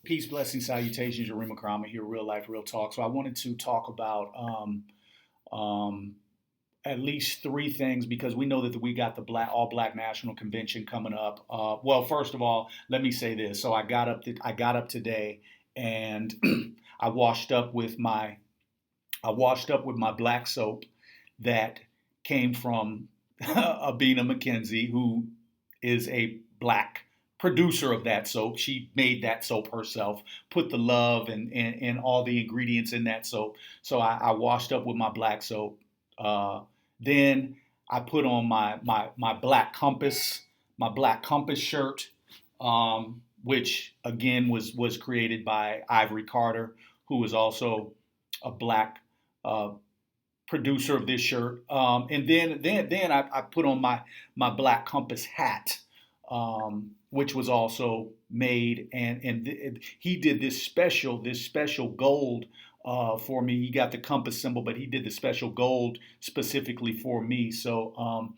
Peace, blessings, salutations. Yarima Krama here, real life, real talk. So I wanted to talk about um, at least three things because we know that we got the All Black National Convention coming up. Well, first of all, let me say this. So I got up today and I washed up with my I washed up with my black soap that came from Abina McKenzie, who is a black producer of that soap. She made that soap herself, put the love and all the ingredients in that soap. So I washed up with my black soap. Then I put on my my black compass shirt, which again was created by Ivory Carter, who is also a black uh, producer of this shirt. And then I put on my black compass hat, which was also made, and he did this special gold for me. He got the compass symbol, but he did the special gold specifically for me. So I'm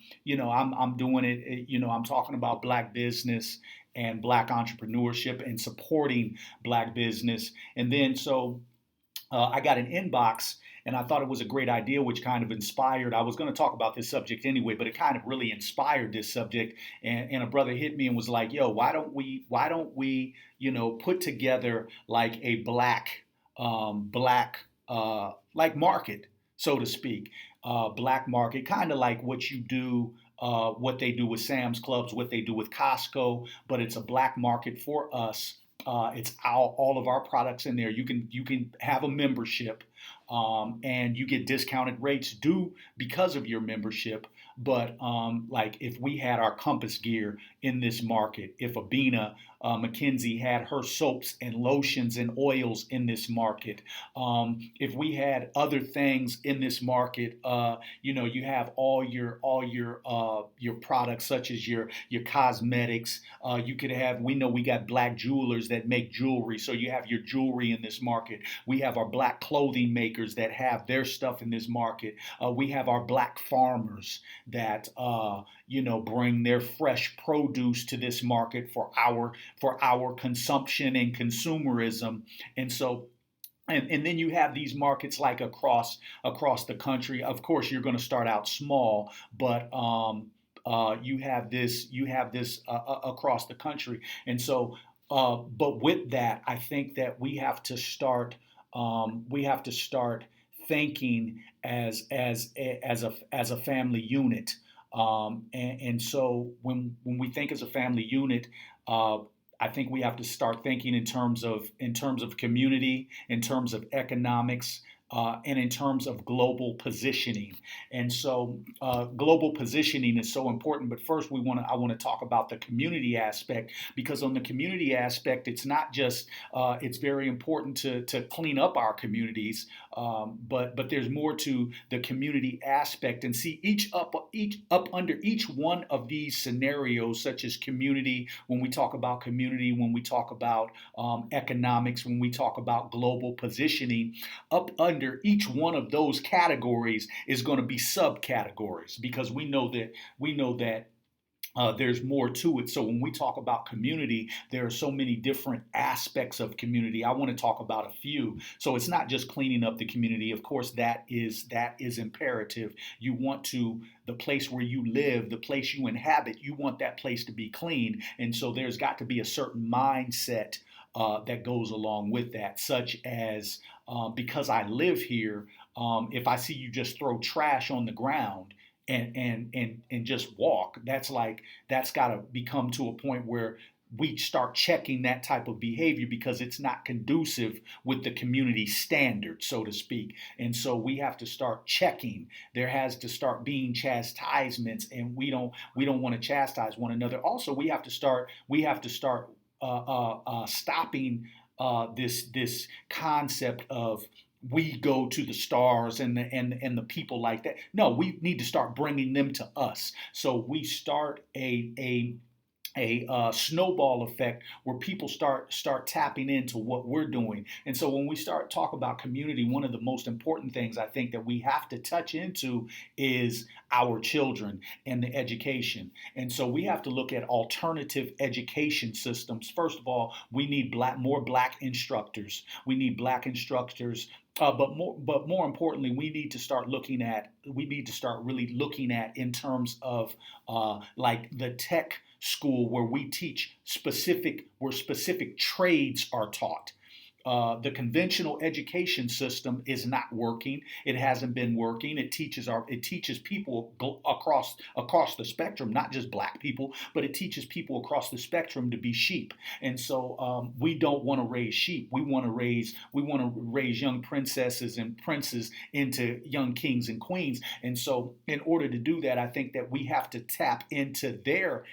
doing it. I'm talking about black business and black entrepreneurship and supporting black business. And then I got an inbox and I thought it was a great idea, which kind of inspired. I was going to talk about this subject anyway, but it kind of really inspired this subject. And a brother hit me and was like, "Yo, why don't we, put together like a black like market, so to speak, black market, kind of like what you do." What they do with Sam's Clubs, what they do with Costco, but it's a black market for us. It's all of our products in there. You can have a membership, and you get discounted rates due because of your membership. But like if we had our compass gear in this market, if Abina McKenzie had her soaps and lotions and oils in this market, if we had other things in this market, you have all your products such as your cosmetics. You could have. We know we got black jewelers that make jewelry, so you have your jewelry in this market. We have our black clothing makers that have their stuff in this market. We have our black farmers that bring their fresh produce to this market for our consumption and consumerism. And so and then you have these markets like across the country. Of course, you're going to start out small, but you have this across the country. And so, but with that, I think that we have to start thinking as a family unit. And so when we think as a family unit, uh, I think we have to start thinking in terms of community, in terms of economics, and in terms of global positioning. And so, global positioning is so important. But first, I want to talk about the community aspect, because on the community aspect, it's not just it's very important to clean up our communities, but there's more to the community aspect. And see, each up under each one of these scenarios, such as community, when we talk about community, when we talk about economics, when we talk about global positioning, up under each one of those categories is going to be subcategories, because we know that there's more to it. So when we talk about community, there are so many different aspects of community. I want to talk about a few. So it's not just cleaning up the community. Of course, that is imperative. You want to the place where you live, the place you inhabit, you want that place to be clean. And so there's got to be a certain mindset that goes along with that, such as because I live here, if I see you just throw trash on the ground and just walk, that's got to become to a point where we start checking that type of behavior, because it's not conducive with the community standard, so to speak. And so we have to start checking. There has to start being chastisements, and we don't want to chastise one another. Also, we have to start stopping this concept of we go to the stars and the people like that. No, we need to start bringing them to us. So we start a snowball effect where people start tapping into what we're doing. And so when we start talk about community, one of the most important things I think that we have to touch into is our children and the education. And so we have to look at alternative education systems. First of all, we need more black instructors. We need black instructors. But more importantly, we need to start really looking at in terms of like the tech school where we teach specific trades are taught. The conventional education system is not working. It hasn't been working. It teaches people across the spectrum, not just black people, but it teaches people across the spectrum to be sheep. And so we don't want to raise sheep. We want to raise young princesses and princes into young kings and queens. And so in order to do that, I think that we have to tap into their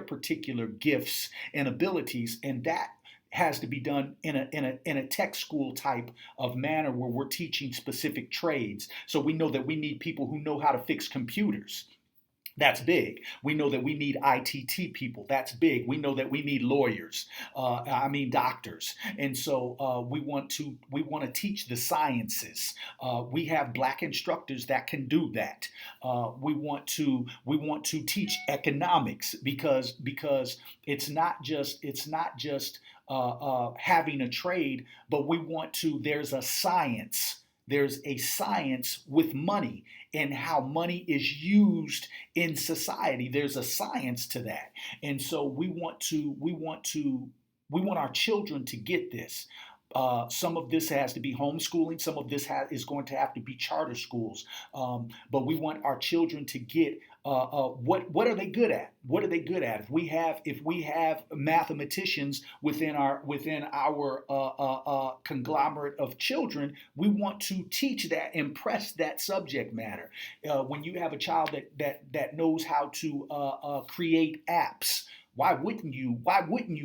particular gifts and abilities, and that has to be done in a tech school type of manner where we're teaching specific trades. So we know that we need people who know how to fix computers. That's big. We know that we need ITT people. That's big. We know that we need lawyers. Doctors. And so we want to teach the sciences. We have black instructors that can do that. We want to teach economics because it's not just having a trade, but we want to. There's a science. There's a science with money and how money is used in society. There's a science to that. And so we want our children to get this. Some of this has to be homeschooling. Some of this is going to have to be charter schools. But we want our children to get what are they good at? What are they good at? If we have mathematicians within our conglomerate of children, we want to teach that, impress that subject matter. When you have a child that knows how to create apps, why wouldn't you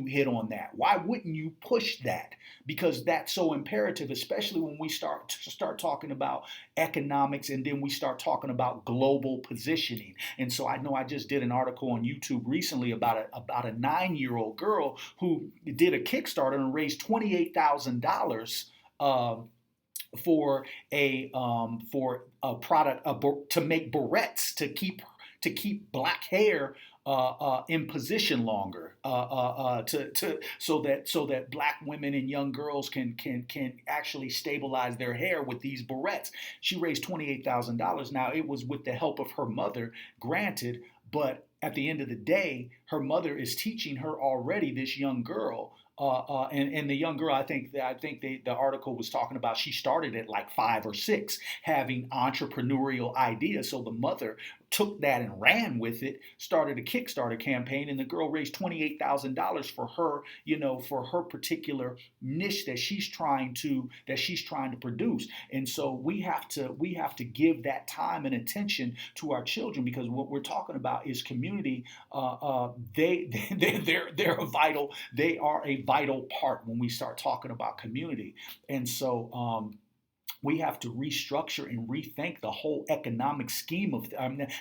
hit on that? Why wouldn't you push that? Because that's so imperative, especially when we start talking about economics and then we start talking about global positioning. And so I know I just did an article on YouTube recently about a 9-year-old girl who did a Kickstarter and raised $28,000 for a product to make barrettes to keep black hair in position longer, so that black women and young girls can actually stabilize their hair with these barrettes. She raised $28,000. Now it was with the help of her mother, granted, but at the end of the day, her mother is teaching her already, this young girl. And the young girl, I think the article was talking about, she started at like 5 or 6 having entrepreneurial ideas. So the mother took that and ran with it, started a Kickstarter campaign, and the girl raised $28,000 for her particular niche that she's trying to produce. And so we have to give that time and attention to our children, because what we're talking about is community. They are a vital part when we start talking about community. And so we have to restructure and rethink the whole economic scheme of,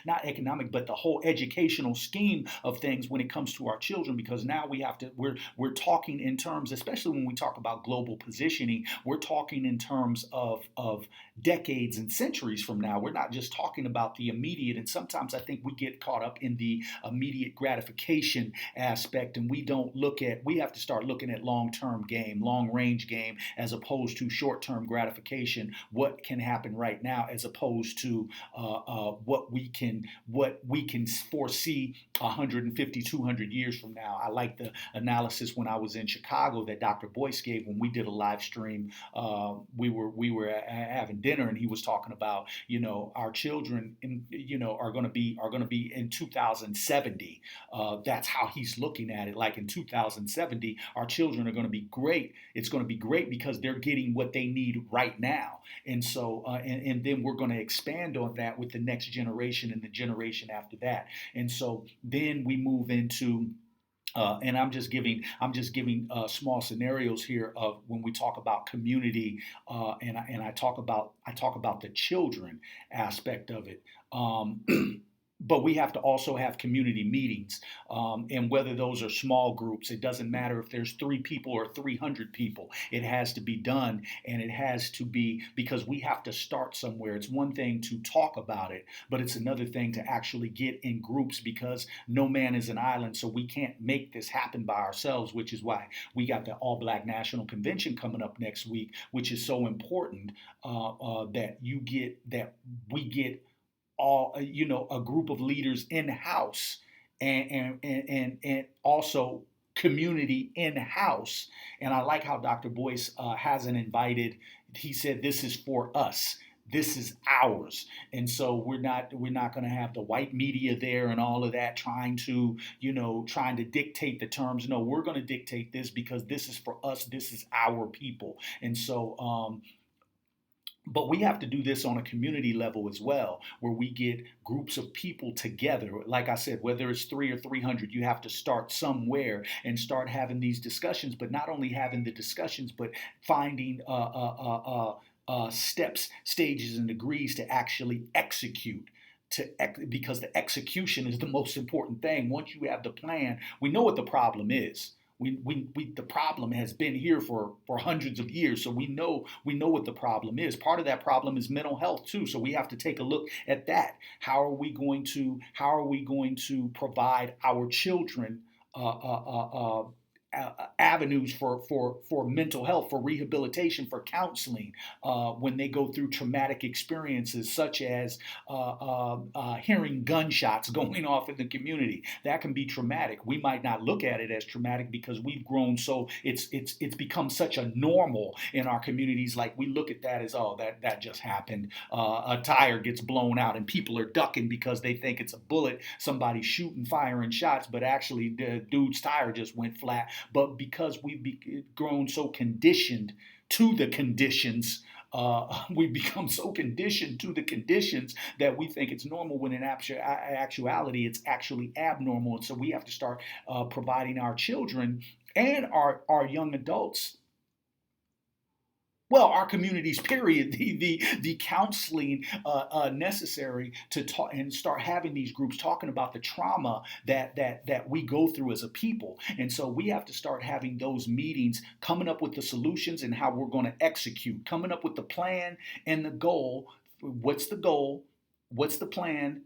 not economic, but the whole educational scheme of things when it comes to our children, because now we're talking in terms, especially when we talk about global positioning, we're talking in terms of decades and centuries from now. We're not just talking about the immediate, and sometimes I think we get caught up in the immediate gratification aspect, and we have to start looking at long-term game, long-range game, as opposed to short-term gratification. What can happen right now, as opposed to what we can foresee 150, 200 years from now. I like the analysis when I was in Chicago that Dr. Boyce gave when we did a live stream. We were having dinner, and he was talking about, our children are going to be in 2070. That's how he's looking at it. Like in 2070, our children are going to be great. It's going to be great because they're getting what they need right now. And so, and then we're going to expand on that with the next generation and the generation after that. And so then we move into, and I'm just giving small scenarios here of when we talk about community, and I talk about the children aspect of it. but we have to also have community meetings, and whether those are small groups, it doesn't matter if there's 3 people or 300 people. It has to be done, and it has to be, because we have to start somewhere. It's one thing to talk about it, but it's another thing to actually get in groups, because no man is an island, so we can't make this happen by ourselves, which is why we got the All Black National Convention coming up next week, which is so important, that we get all, a group of leaders in house, and also community in house. And I like how Dr. Boyce hasn't invited. He said this is for us. This is ours. And so we're not going to have the white media there and all of that trying to dictate the terms. No, we're going to dictate this because this is for us. This is our people. And so but we have to do this on a community level as well, where we get groups of people together. Like I said, whether it's 3 or 300, you have to start somewhere and start having these discussions, but not only having the discussions, but finding steps, stages, and degrees to actually execute. Because the execution is the most important thing. Once you have the plan, we know what the problem is. The problem has been here for hundreds of years, so we know what the problem is. Part of that problem is mental health too, so we have to take a look at that. How are we going to provide our children avenues for mental health, for rehabilitation, for counseling, when they go through traumatic experiences, such as hearing gunshots going off in the community? That can be traumatic. We might not look at it as traumatic because we've grown so it's become such a normal in our communities. Like, we look at that as, oh, that just happened. A tire gets blown out and people are ducking because they think it's a bullet. Somebody's shooting, firing shots, but actually the dude's tire just went flat. But because we've grown so conditioned to the conditions, we've become so conditioned to the conditions that we think it's normal, when in actuality it's actually abnormal. And so we have to start providing our children and our young adults, well, our communities, period, the counseling necessary to talk and start having these groups talking about the trauma that we go through as a people. And so we have to start having those meetings, coming up with the solutions and how we're going to execute, coming up with the plan and the goal. What's the goal? What's the plan?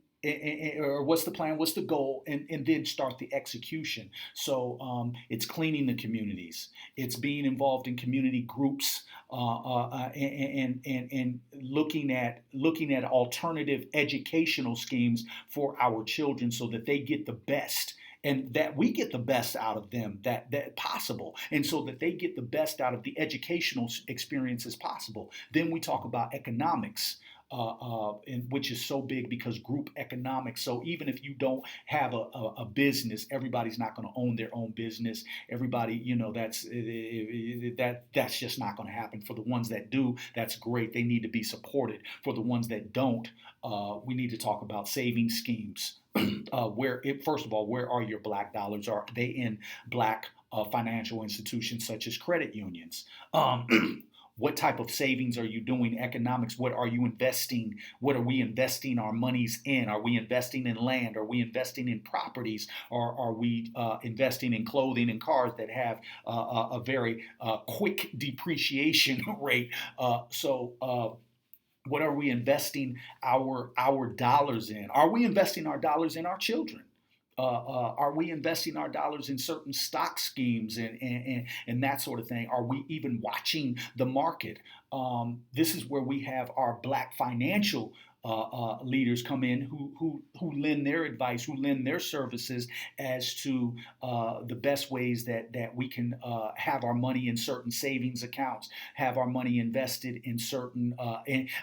Or what's the plan, what's the goal, and then start the execution. So it's cleaning the communities, it's being involved in community groups, and looking at alternative educational schemes for our children, so that they get the best, and that we get the best out of them that possible, and so that they get the best out of the educational experience as possible. Then we talk about economics, which is so big, because group economics. So even if you don't have a business, everybody's not going to own their own business. Everybody, that's just not going to happen. For the ones that do, that's great. They need to be supported. For the ones that don't, we need to talk about saving schemes. First of all, where are your black dollars? Are they in black financial institutions such as credit unions? What type of savings are you doing? Economics, what are you investing? What are we investing our monies in? Are we investing in land? Are we investing in properties? Or are we investing in clothing and cars that have a very quick depreciation rate? What are we investing our dollars in? Are we investing our dollars in our children? Are we investing our dollars in certain stock schemes and that sort of thing? Are we even watching the market? This is where we have our black financial leaders come in, who lend their advice, who lend their services as to the best ways that we can have our money in certain savings accounts, have our money invested in certain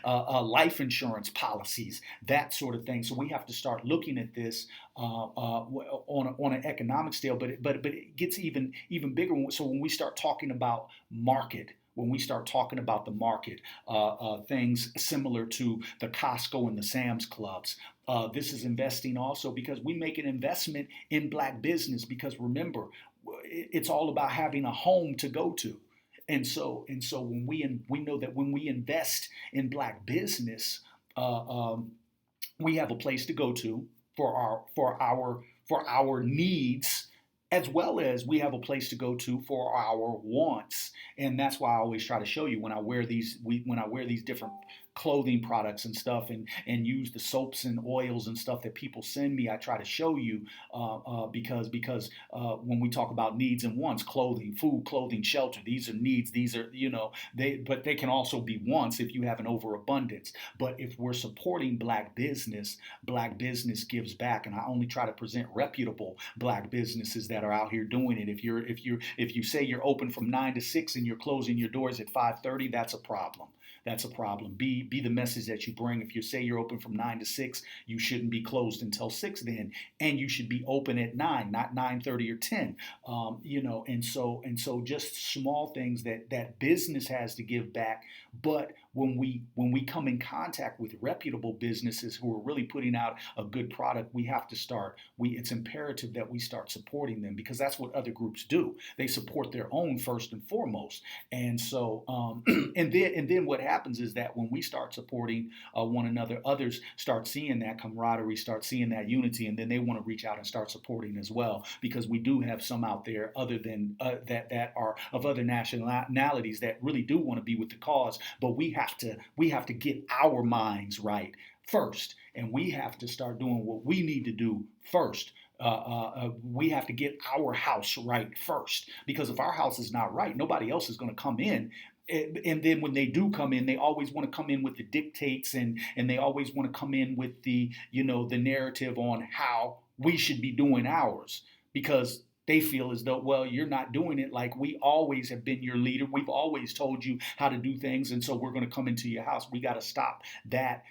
life insurance policies, that sort of thing. So we have to start looking at this on an economic scale, but it gets even bigger. So when we start talking about market, when we start talking about the market, things similar to the Costco and the Sam's Clubs. This is investing also, because we make an investment in black business, because remember, it's all about having a home to go to. And so when we know that when we invest in black business, we have a place to go to. for our needs, as well as we have a place to go to for our wants. And that's why I always try to show you when I wear these different clothing products and stuff, and use the soaps and oils and stuff that people send me. I try to show you because when we talk about needs and wants, clothing, food, clothing, shelter, these are needs. These are, but they can also be wants if you have an overabundance. But if we're supporting black business gives back, and I only try to present reputable black businesses that are out here doing it. If you say you're open from 9 to 6 and you're closing your doors at 5:30, that's a problem. That's a problem. Be the message that you bring. If you say you're open from 9 to 6, you shouldn't be closed until 6 then, and you should be open at 9, not 9:30 or 10. And so just small things that business has to give back. But when we come in contact with reputable businesses who are really putting out a good product, we have to start. It's imperative that we start supporting them, because that's what other groups do. They support their own first and foremost. And so and then what happens is that when we start supporting one another, others start seeing that camaraderie, start seeing that unity, and then they want to reach out and start supporting as well, because we do have some out there other than that are of other nationalities that really do want to be with the cause. But we have to get our minds right first, and we have to start doing what we need to do first. We have to get our house right first, because if our house is not right, nobody else is going to come in. And then when they do come in, they always want to come in with the dictates, and they always want to come in with the narrative on how we should be doing ours, because they feel as though, well, you're not doing it like we always have been your leader. We've always told you how to do things, and so we're going to come into your house. We got to stop that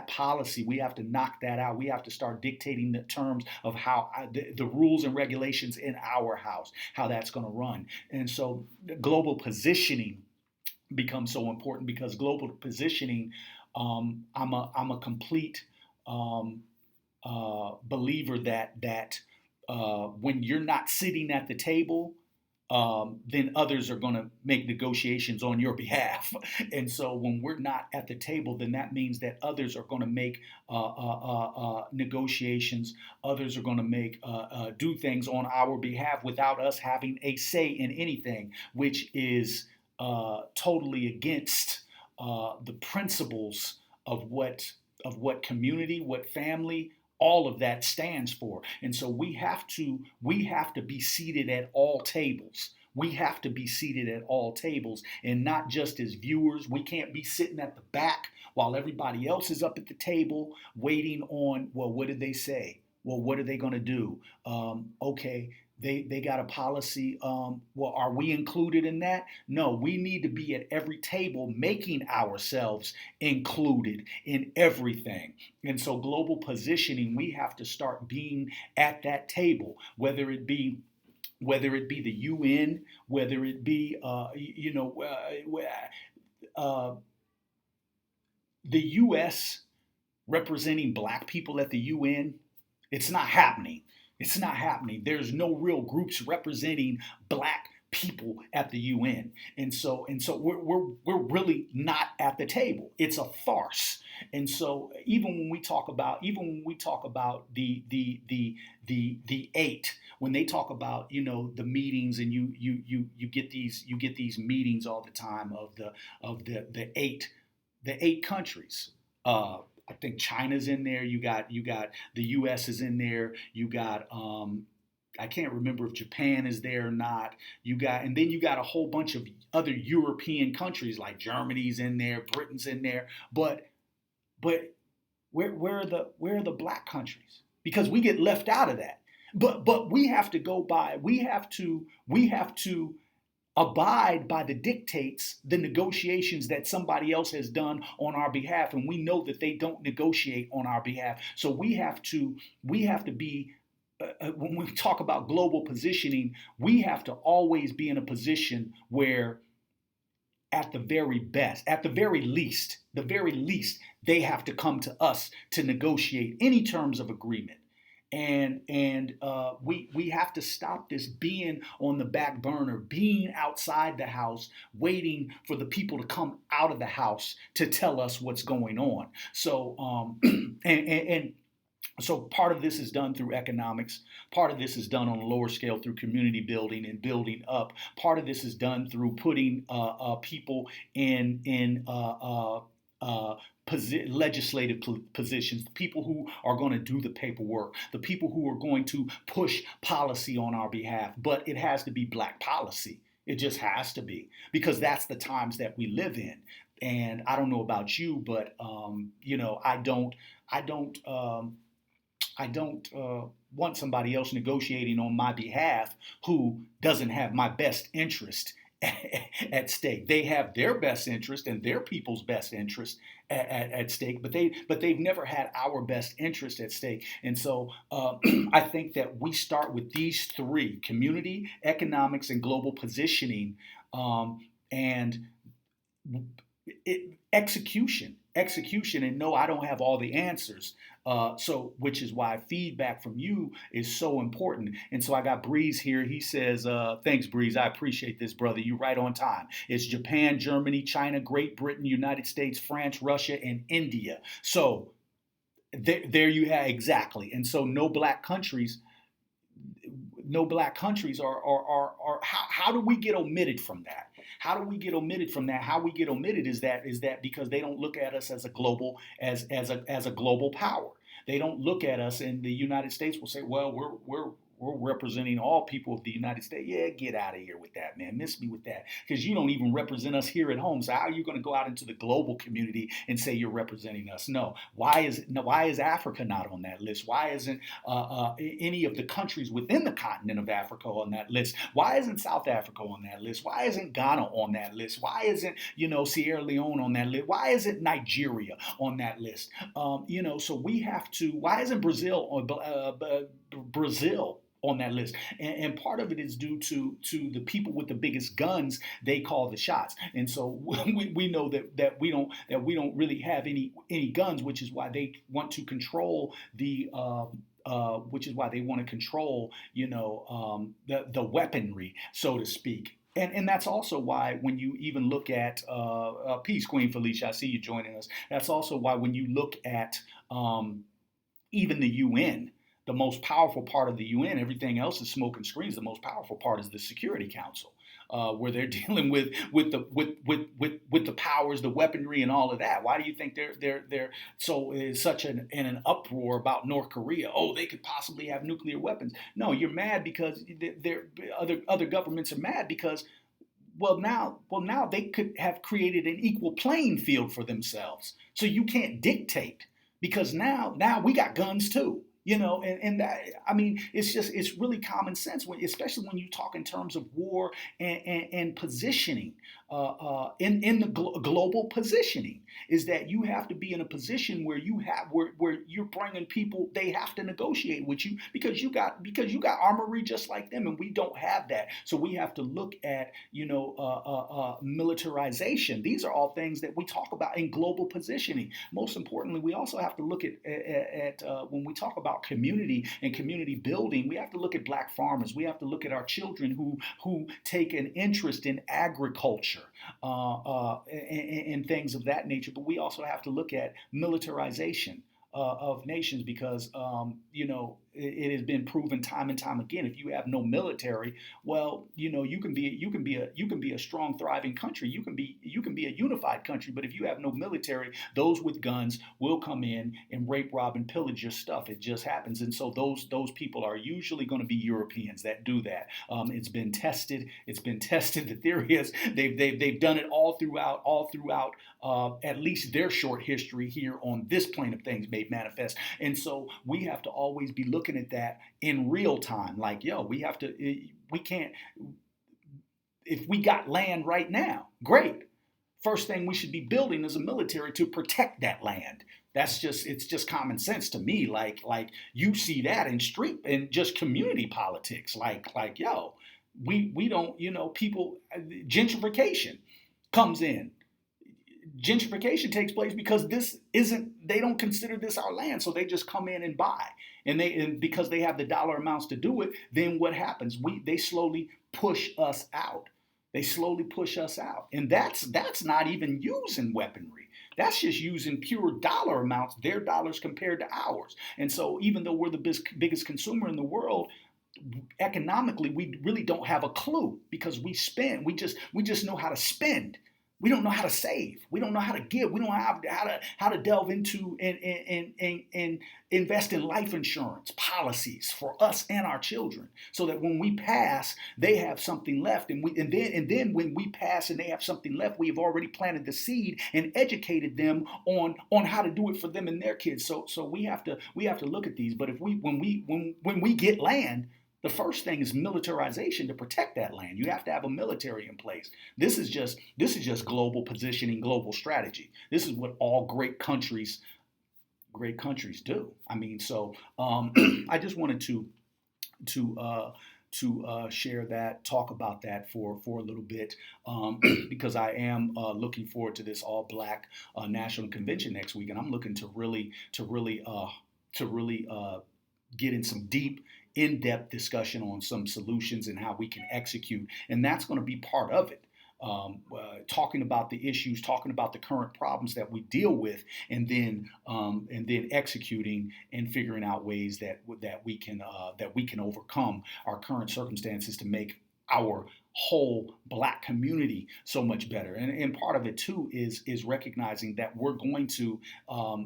policy. We have to knock that out. We have to start dictating the terms of how the rules and regulations in our house, how that's going to run. And so global positioning becomes so important, because global positioning, I'm a complete believer that when you're not sitting at the table, then others are going to make negotiations on your behalf. And so when we're not at the table, then that means that others are going to make negotiations. Others are going to make do things on our behalf without us having a say in anything, which is totally against the principles of what community, what family, all of that stands for. And so we have to be seated at all tables. We have to be seated at all tables, and not just as viewers. We can't be sitting at the back while everybody else is up at the table waiting on, well, what did they say? Well, what are they going to do? Okay. They got a policy. Well, are we included in that? No, we need to be at every table, making ourselves included in everything. And so global positioning, we have to start being at that table, whether it be the UN, whether it be the U.S. representing black people at the UN. It's not happening. It's not happening. There's no real groups representing black people at the UN, and so we're really not at the table. It's a farce. And so even when we talk about the eight, when they talk about the meetings, and you get these meetings all the time of the eight countries. I think China's in there. You got the U.S. is in there. You got I can't remember if Japan is there or not. And then you got a whole bunch of other European countries, like Germany's in there, Britain's in there. But where are the black countries? Because we get left out of that. But we have to go by. We have to abide by the dictates, the negotiations that somebody else has done on our behalf, and we know that they don't negotiate on our behalf. So we have to be, when we talk about global positioning, we have to always be in a position where, at the very least, they have to come to us to negotiate any terms of agreement. And we have to stop this being on the back burner, being outside the house, waiting for the people to come out of the house to tell us what's going on. So So part of this is done through economics. Part of this is done on a lower scale through community building and building up. Part of this is done through putting people in legislative positions, the people who are going to do the paperwork, the people who are going to push policy on our behalf. But it has to be black policy. It just has to be, because that's the times that we live in. And I don't know about you, but I don't. I don't want somebody else negotiating on my behalf who doesn't have my best interest at stake. They have their best interest and their people's best interest at stake, but they've never had our best interest at stake. And so I think that we start with these three: community, economics, and global positioning, and execution. And no, I don't have all the answers. Which is why feedback from you is so important. And so I got Breeze here. He says, thanks, Breeze. I appreciate this, brother. You're right on time. It's Japan, Germany, China, Great Britain, United States, France, Russia, and India. So there you have exactly. And so no black countries are how do we get omitted from that? How do we get omitted from that? How we get omitted is that because they don't look at us as a global power. They don't look at us, and the United States will say, well, we're representing all people of the United States. Yeah, get out of here with that, man. Miss me with that. Because you don't even represent us here at home. So how are you going to go out into the global community and say you're representing us? No. Why is Africa not on that list? Why isn't any of the countries within the continent of Africa on that list? Why isn't South Africa on that list? Why isn't Ghana on that list? Why isn't, Sierra Leone on that list? Why isn't Nigeria on that list? So we have to, why isn't Brazil on that list? And part of it is due to the people with the biggest guns. They call the shots, and so we know that we don't really have any guns, which is why they want to control the the weaponry, so to speak. And that's also why when you even look at peace, Queen Felicia, I see you joining us. That's also why when you look at even the UN, the most powerful part of the UN, everything else is smoke and screens. The most powerful part is the Security Council, where they're dealing with the powers, the weaponry, and all of that. Why do you think they're so such in an uproar about North Korea? Oh, they could possibly have nuclear weapons. No, you're mad because other governments are mad because now they could have created an equal playing field for themselves. So you can't dictate because now we got guns too. And that, I mean, it's really common sense, especially when you talk in terms of war and positioning, in the global positioning, is that you have to be in a position where you're bringing people. They have to negotiate with you because you got armory just like them, and we don't have that. So we have to look at militarization. These are all things that we talk about in global positioning. Most importantly, we also have to look at when we talk about community and community building, we have to look at black farmers. We have to look at our children who take an interest in agriculture and things of that nature. But we also have to look at militarization of nations because it has been proven time and time again. If you have no military, well, you can be a strong, thriving country. You can be a unified country. But if you have no military, those with guns will come in and rape, rob, and pillage your stuff. It just happens. And so those people are usually going to be Europeans that do that. It's been tested. The theory is they've done it all throughout at least their short history here on this plane of things made manifest. And so we have to always be looking at that in real time. Like, we can't, if we got land right now, great. First thing we should be building is a military to protect that land. It's just common sense to me. Like you see that in street and just community politics. We don't, people, gentrification comes in. Gentrification takes place because they don't consider this our land, so they just come in and buy, and because they have the dollar amounts to do it. Then what happens? They slowly push us out. They slowly push us out. And that's not even using weaponry. That's just using pure dollar amounts, their dollars compared to ours. And so even though we're the biggest consumer in the world, economically we really don't have a clue because we just know how to spend. We don't know how to save. We don't know how to give. We don't know how to delve into and invest in life insurance policies for us and our children, so that when we pass, they have something left. And then when we pass and they have something left, we have already planted the seed and educated them on how to do it for them and their kids. So we have to look at these. But if when we get land, the first thing is militarization to protect that land. You have to have a military in place. This is just global positioning, global strategy. This is what all great countries do. I mean, so I just wanted to share that, talk about that for a little bit, because I am looking forward to this all Black National Convention next week, and I'm looking to really get in some deep, in-depth discussion on some solutions and how we can execute. And that's going to be part of it. Talking about the issues, talking about the current problems that we deal with, and then executing and figuring out ways that we can overcome our current circumstances to make our whole Black community so much better. And part of it too is recognizing that we're going to,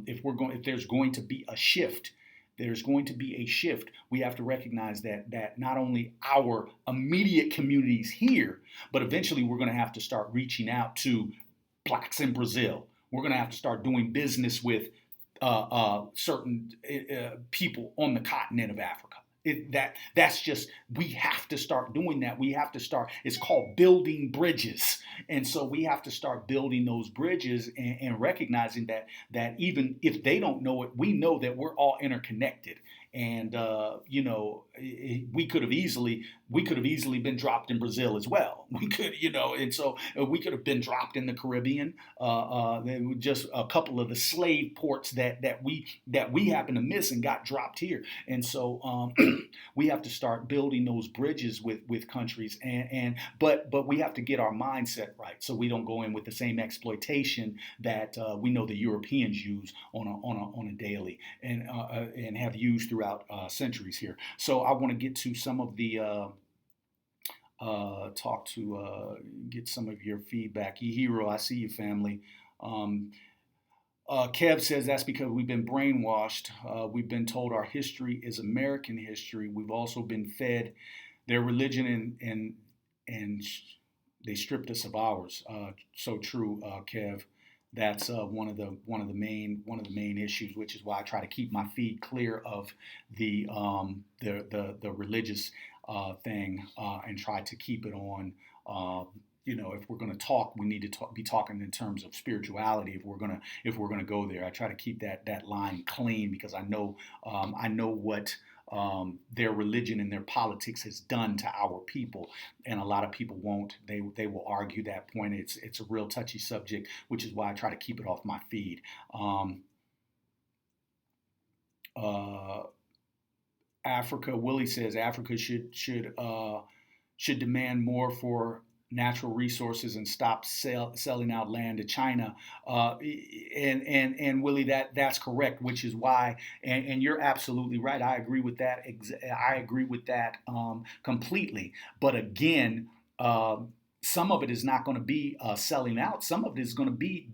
if there's going to be a shift. There's going to be a shift. We have to recognize that not only our immediate communities here, but eventually we're going to have to start reaching out to Blacks in Brazil. We're going to have to start doing business with certain people on the continent of Africa. That's just, we have to start doing that. We have to start, it's called building bridges. And so we have to start building those bridges and recognizing that even if they don't know it, we know that we're all interconnected. And we could have easily been dropped in Brazil as well. We could, and so we could have been dropped in the Caribbean. There were just a couple of the slave ports that we happened to miss and got dropped here. And so we have to start building those bridges with countries, but we have to get our mindset right so we don't go in with the same exploitation that we know the Europeans use on a daily and have used throughout centuries here. So I want to get to some of the get some of your feedback. Hero, I see you, family. Kev says that's because we've been brainwashed. We've been told our history is American history. We've also been fed their religion and they stripped us of ours. So true, Kev. That's one of the main issues, which is why I try to keep my feed clear of the religious thing and try to keep it on. If we're going to talk, we need to be talking in terms of spirituality. If we're gonna go there, I try to keep that line clean because I know what their religion and their politics has done to our people, and a lot of people won't. They will argue that point. It's a real touchy subject, which is why I try to keep it off my feed. Africa, Willie says Africa should demand more for natural resources and stop selling out land to China. And Willie, that's correct, which is why, and you're absolutely right. I agree with that. I agree with that completely. But again, some of it is not going to be selling out. Some of it is going to be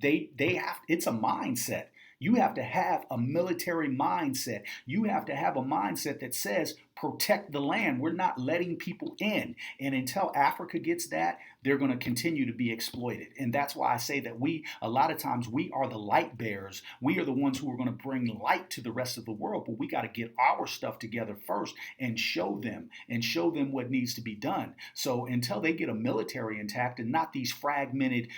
it's a mindset. You have to have a military mindset. You have to have a mindset that says, protect the land. We're not letting people in. And until Africa gets that, they're going to continue to be exploited. And that's why I say that a lot of times we are the light bearers. We are the ones who are going to bring light to the rest of the world. But we got to get our stuff together first and show them what needs to be done. So until they get a military intact and not these fragmented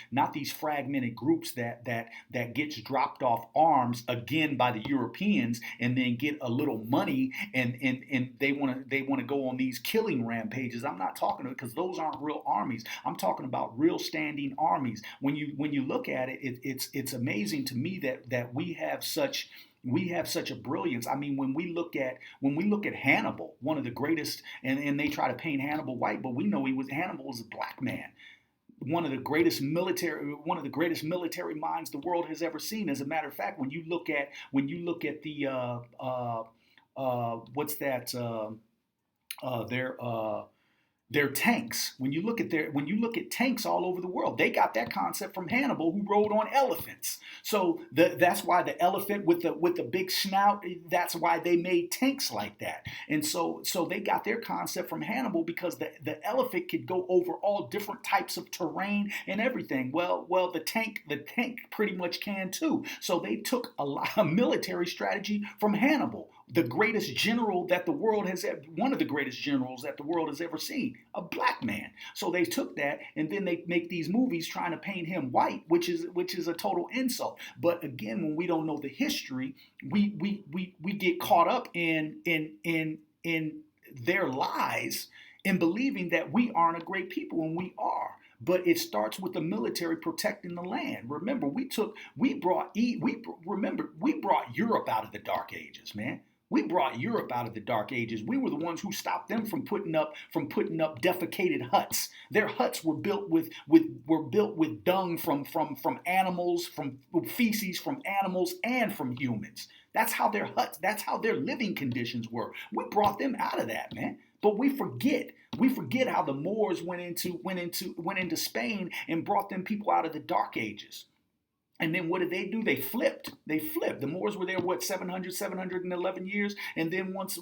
groups that gets dropped off arms again by the Europeans and then get a little money and they want to go on these killing rampages. I'm not talking about, because those aren't real armies. I'm talking about real standing armies. When you look at it, it's amazing to me that we have such a brilliance. I mean, when we look at Hannibal, one of the greatest, and they try to paint Hannibal white, but we know Hannibal was a black man. one of the greatest military minds the world has ever seen. As a matter of fact, when you look at the what's that their tanks. When you look at tanks all over the world, they got that concept from Hannibal, who rode on elephants. So that's why the elephant with the big snout. That's why they made tanks like that. And so they got their concept from Hannibal, because the elephant could go over all different types of terrain and everything. Well, the tank pretty much can too. So they took a lot of military strategy from Hannibal, the greatest general that the world has ever, one of the greatest generals that the world has ever seen, a black man. So they took that, and then they make these movies trying to paint him white, which is a total insult. But again, when we don't know the history, we get caught up in their lies, in believing that we aren't a great people, and we are. But it starts with the military protecting the land. Remember, we brought Europe out of the Dark Ages, man. We brought Europe out of the Dark Ages. We were the ones who stopped them from putting up defecated huts. Their huts were built with dung from animals, from feces from animals and from humans. That's how their huts, that's how their living conditions were. We brought them out of that, man. But we forget how the Moors went into Spain and brought them people out of the Dark Ages. And then what did they do? They flipped. The Moors were there, 711 years. And then once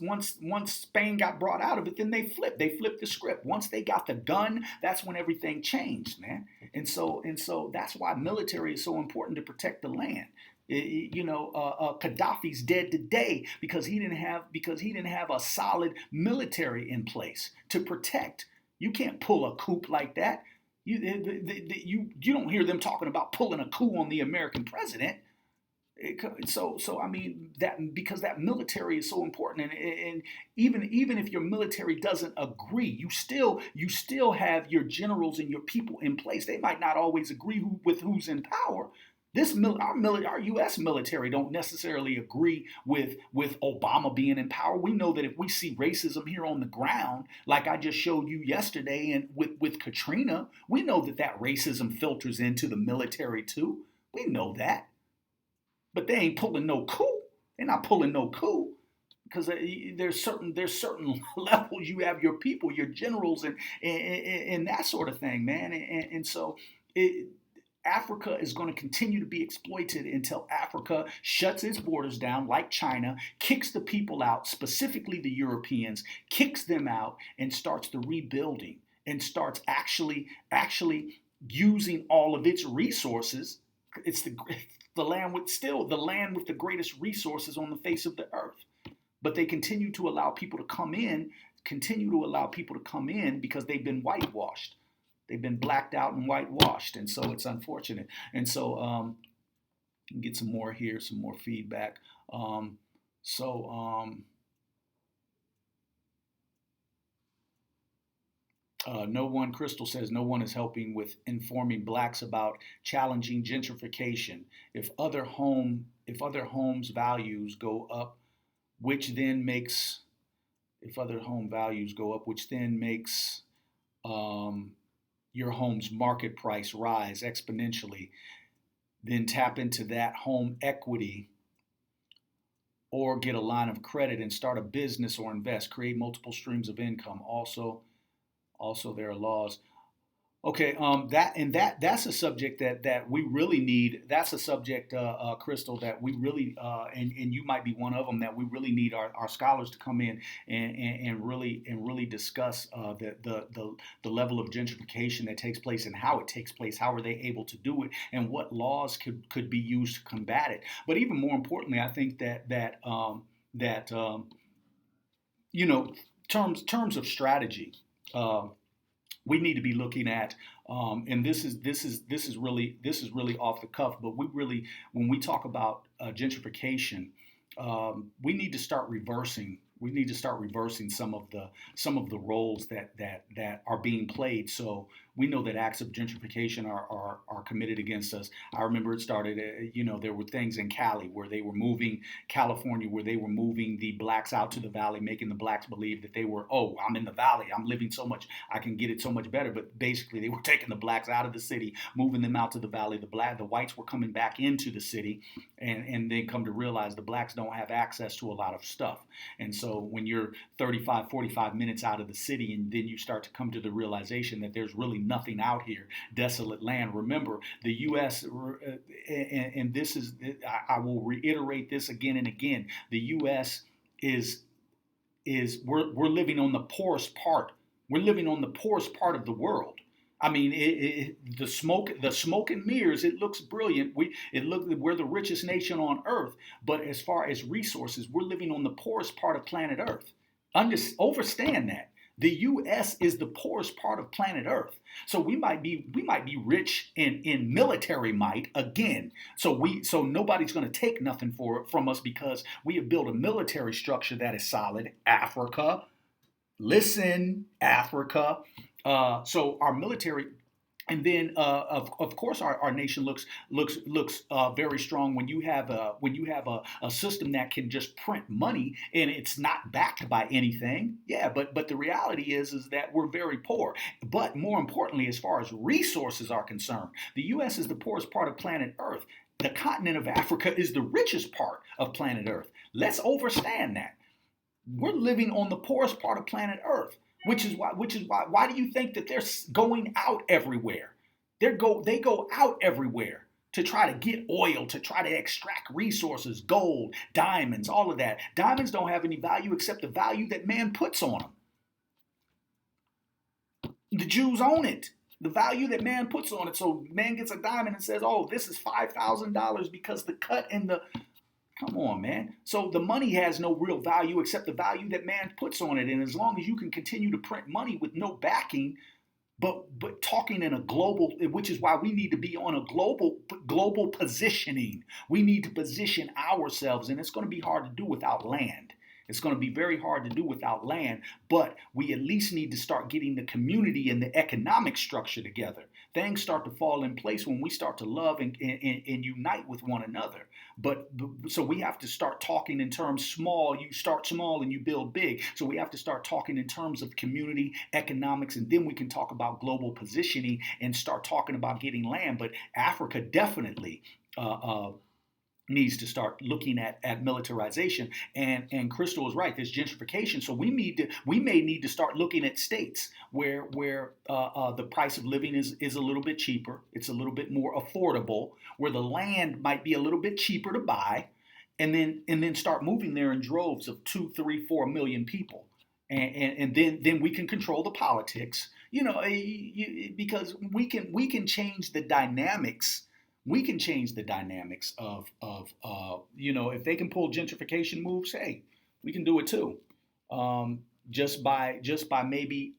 Spain got brought out of it, then they flipped. They flipped the script. Once they got the gun, that's when everything changed, man. And so that's why military is so important, to protect the land. Gaddafi's dead today because he didn't have a solid military in place to protect. You can't pull a coup like that. You don't hear them talking about pulling a coup on the American president. So I mean, that, because that military is so important, and even if your military doesn't agree, you still have your generals and your people in place. They might not always agree with who's in power. Our U.S. military don't necessarily agree with Obama being in power. We know that if we see racism here on the ground, like I just showed you yesterday, and with Katrina, we know that racism filters into the military too. We know that, but they ain't pulling no coup. They're not pulling no coup, because there's certain levels you have your people, your generals, and that sort of thing, man. And so Africa is going to continue to be exploited until Africa shuts its borders down, like China, kicks the people out, specifically the Europeans, kicks them out, and starts the rebuilding, and starts actually using all of its resources. It's the land with the greatest resources on the face of the earth. But they continue to allow people to come in, because they've been whitewashed. They've been blacked out and whitewashed, and so it's unfortunate. And so get some more here, some more feedback. No one, Crystal says, no one is helping with informing blacks about challenging gentrification. If other homes values go up, which then makes your home's market price rise exponentially, then tap into that home equity, or get a line of credit and start a business or invest, create multiple streams of income. Also there are laws. Okay, that's a subject that we really need. That's a subject, Crystal, that we really and you might be one of them, that we really need our scholars to come in and really discuss the level of gentrification that takes place, and how it takes place. How are they able to do it, and what laws could be used to combat it? But even more importantly, I think that terms of strategy. We need to be looking at, and this is really off the cuff. But when we talk about gentrification, we need to start reversing. We need to start reversing some of the roles that are being played. So we know that acts of gentrification are committed against us. I remember it started, there were things in Cali where they were moving, California, where they were moving the blacks out to the valley, making the blacks believe that they were, oh, I'm in the valley, I'm living so much, I can get it so much better. But basically, they were taking the blacks out of the city, moving them out to the valley. The whites were coming back into the city, and then come to realize the blacks don't have access to a lot of stuff. And so when you're 35, 45 minutes out of the city, and then you start to come to the realization that there's really nothing out here, desolate land. Remember, the U.S., and this is, I will reiterate this again and again, the U.S. we're living on the poorest part. We're living on the poorest part of the world. I mean, the smoke and mirrors, it looks brilliant. We're the richest nation on earth, but as far as resources, we're living on the poorest part of planet Earth. Understand that. The U.S. is the poorest part of planet Earth. So we might be rich in military might again. So nobody's going to take nothing from us because we have built a military structure that is solid. Africa, listen, Africa. So our military, and then of course our nation looks very strong when you have a system that can just print money and it's not backed by anything. Yeah, but the reality is that we're very poor. But more importantly, as far as resources are concerned, the U.S. is the poorest part of planet Earth. The continent of Africa is the richest part of planet Earth. Let's understand that. We're living on the poorest part of planet Earth. Which is why do you think that they're going out everywhere? They go out everywhere to try to get oil, to try to extract resources, gold, diamonds, all of that. Diamonds don't have any value except the value that man puts on them. The Jews own it. The value that man puts on it. So man gets a diamond and says, oh, this is $5,000 because the cut and the... Come on, man. So the money has no real value except the value that man puts on it. And as long as you can continue to print money with no backing, but talking in a global, which is why we need to be on a global positioning. We need to position ourselves, and it's going to be hard to do without land. It's going to be very hard to do without land, but we at least need to start getting the community and the economic structure together. Things start to fall in place when we start to love and unite with one another. So we have to start talking in terms small. You start small and you build big. So we have to start talking in terms of community, economics, and then we can talk about global positioning and start talking about getting land. But Africa definitely needs to start looking at militarization. And Crystal is right. There's gentrification. So we may need to start looking at states where the price of living is a little bit cheaper. It's a little bit more affordable, where the land might be a little bit cheaper to buy, and then start moving there in droves of 2, 3, 4 million people. And then we can control the politics, because we can change the dynamics. We can change the dynamics of if they can pull gentrification moves, hey, we can do it too. Just by maybe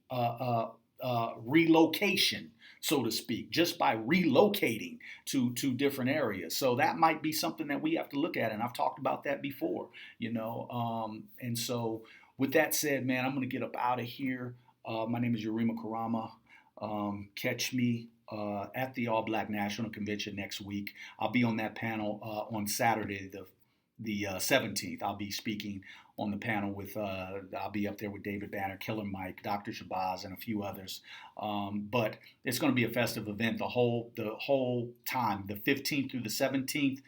relocation, so to speak, just by relocating to different areas. So that might be something that we have to look at, and I've talked about that before, And so with that said, man, I'm going to get up out of here. My name is Yarima Karama. Catch me at the All Black National Convention next week. I'll be on that panel on Saturday, the 17th. I'll be speaking on the panel with, I'll be up there with David Banner, Killer Mike, Dr. Shabazz, and a few others. But it's going to be a festive event the whole time, the 15th through the 17th.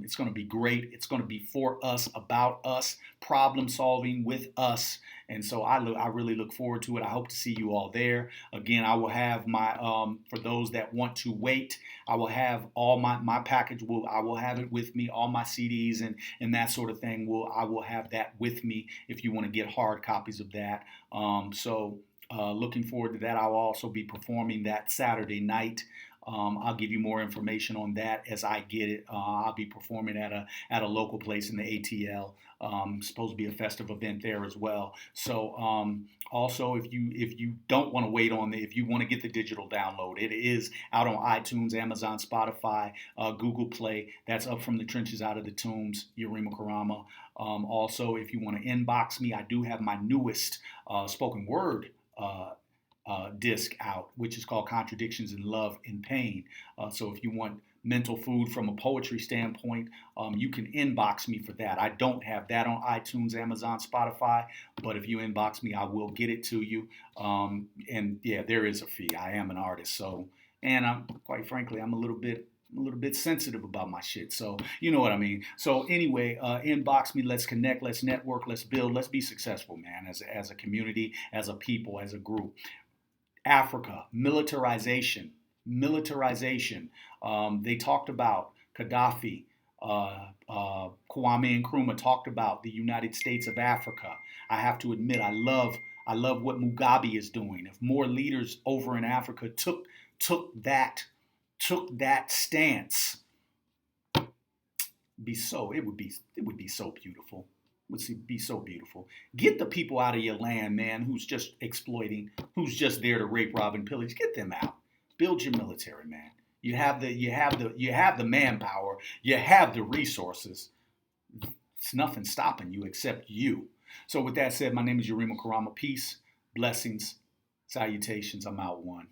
It's going to be great. It's going to be for us, about us, problem solving with us. And so I really look forward to it. I hope to see you all there. Again, I will have my, for those that want to wait, I will have all my package. I will have it with me, all my CDs and that sort of thing. I will have that with me if you want to get hard copies of that. Looking forward to that. I'll also be performing that Saturday night. I'll give you more information on that as I get it. I'll be performing at a local place in the ATL. Supposed to be a festive event there as well. So also, if you don't want to wait if you want to get the digital download, it is out on iTunes, Amazon, Spotify, Google Play. That's Up From the Trenches Out of the Tombs, Yarima Karama. Also, if you want to inbox me, I do have my newest spoken word disc out, which is called Contradictions in Love and Pain. So if you want mental food from a poetry standpoint, you can inbox me for that. I don't have that on iTunes, Amazon, Spotify, but if you inbox me, I will get it to you. And yeah, there is a fee. I am an artist, so, and I'm, quite frankly, I'm a little bit sensitive about my shit. So you know what I mean. So anyway, inbox me. Let's connect. Let's network. Let's build. Let's be successful, man. As a community, as a people, as a group. Africa, militarization. They talked about Gaddafi. Kwame Nkrumah talked about the United States of Africa. I have to admit, I love what Mugabe is doing. If more leaders over in Africa took that stance, it would be so beautiful. It would be so beautiful. Get the people out of your land, man, who's just exploiting, who's just there to rape, rob, and pillage. Get them out. Build your military, man. You have the manpower. You have the resources. It's nothing stopping you except you. So with that said, my name is Yarima Karama. Peace, blessings, salutations. I'm out one.